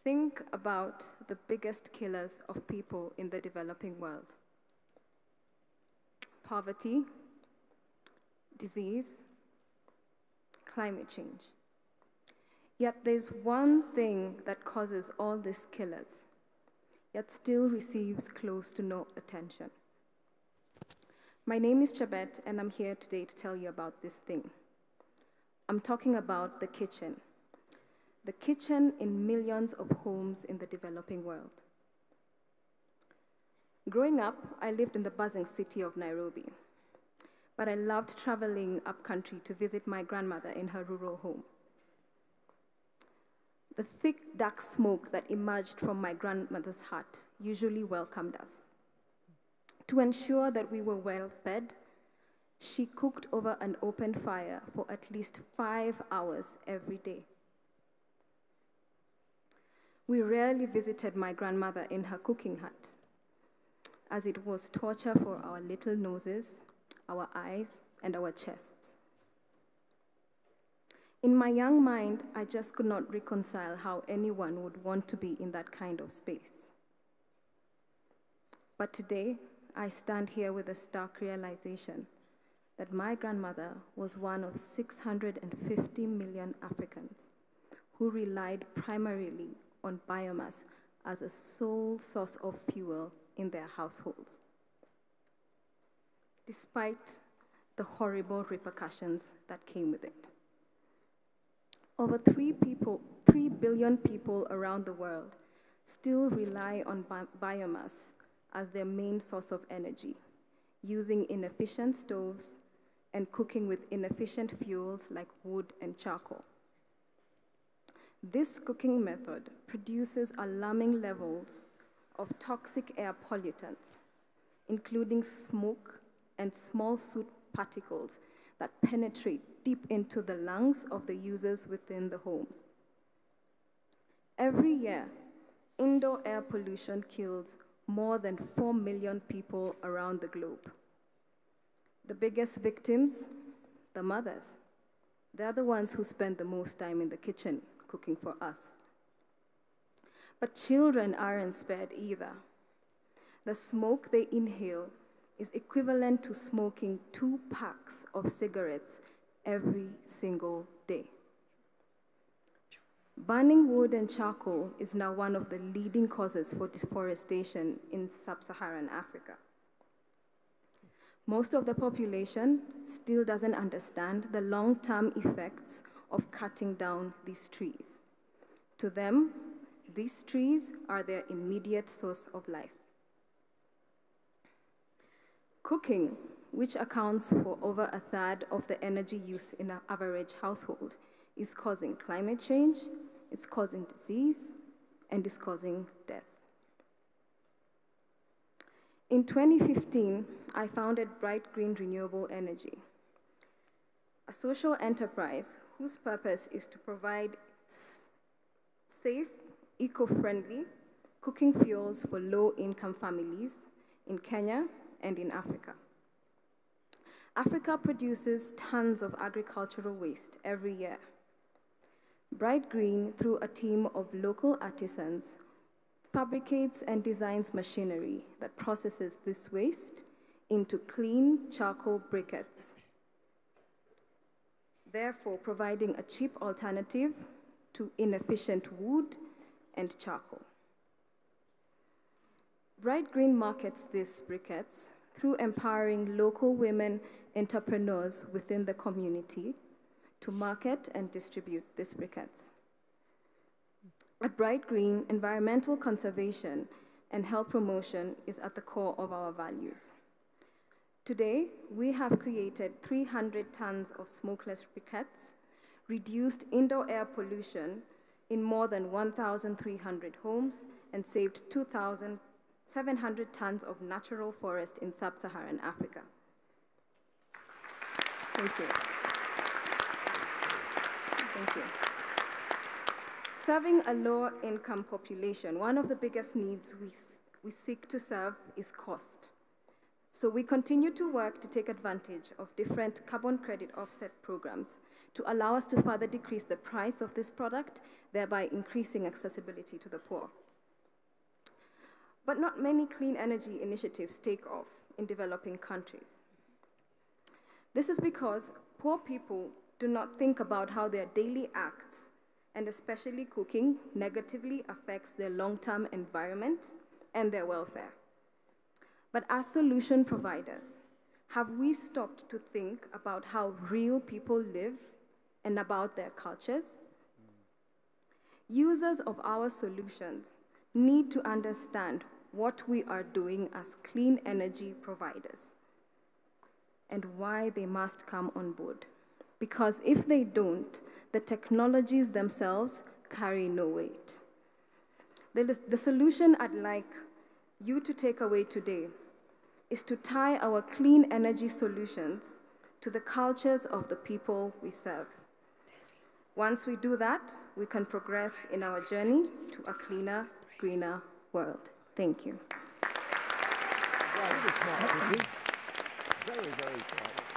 Think about the biggest killers of people in the developing world: poverty, disease, climate change. Yet there's one thing that causes all these killers, yet still receives close to no attention. My name is Chebet, and I'm here today to tell you about this thing. I'm talking about the kitchen. The kitchen in millions of homes in the developing world. Growing up, I lived in the buzzing city of Nairobi, but I loved traveling upcountry to visit my grandmother in her rural home. The thick, dark smoke that emerged from my grandmother's hut usually welcomed us. To ensure that we were well fed, she cooked over an open fire for at least 5 hours every day. We rarely visited my grandmother in her cooking hut, as it was torture for our little noses, our eyes, and our chests. In my young mind, I just could not reconcile how anyone would want to be in that kind of space. But today, I stand here with a stark realization that my grandmother was one of 650 million Africans who relied primarily on biomass as a sole source of fuel in their households, despite the horrible repercussions that came with it. Over 3 billion people around the world still rely on biomass as their main source of energy, using inefficient stoves and cooking with inefficient fuels like wood and charcoal. This cooking method produces alarming levels of toxic air pollutants, including smoke and small soot particles that penetrate deep into the lungs of the users within the homes. Every year, indoor air pollution kills more than 4 million people around the globe. The biggest victims, the mothers. They're the ones who spend the most time in the kitchen cooking for us. But children aren't spared either. The smoke they inhale is equivalent to smoking 2 packs of cigarettes every single day. Burning wood and charcoal is now one of the leading causes for deforestation in sub-Saharan Africa. Most of the population still doesn't understand the long-term effects of cutting down these trees. To them, these trees are their immediate source of life. Cooking, which accounts for over 1/3 of the energy use in an average household, is causing climate change, it's causing disease, and it's causing death. In 2015, I founded BrightGreen Renewable Energy, a social enterprise whose purpose is to provide safe, eco-friendly cooking fuels for low-income families in Kenya and in Africa. Africa produces tons of agricultural waste every year. BrightGreen, through a team of local artisans, fabricates and designs machinery that processes this waste into clean charcoal briquettes, therefore providing a cheap alternative to inefficient wood and charcoal. BrightGreen markets these briquettes through empowering local women entrepreneurs within the community to market and distribute these briquettes. At BrightGreen, environmental conservation and health promotion is at the core of our values. Today, we have created 300 tons of smokeless briquettes, reduced indoor air pollution in more than 1,300 homes, and saved 2,700 tons of natural forest in sub-Saharan Africa. Thank you. Thank you. Serving a lower-income population, one of the biggest needs we seek to serve is cost. So we continue to work to take advantage of different carbon credit offset programs to allow us to further decrease the price of this product, thereby increasing accessibility to the poor. But not many clean energy initiatives take off in developing countries. This is because poor people do not think about how their daily acts, and especially cooking, negatively affects their long-term environment and their welfare. But as solution providers, have we stopped to think about how real people live and about their cultures? Users of our solutions need to understand what we are doing as clean energy providers and why they must come on board. Because if they don't, the technologies themselves carry no weight. The solution I'd like you to take away today is to tie our clean energy solutions to the cultures of the people we serve. Once we do that, we can progress in our journey to a cleaner, greener world. Thank you. Very smart, very, very smart.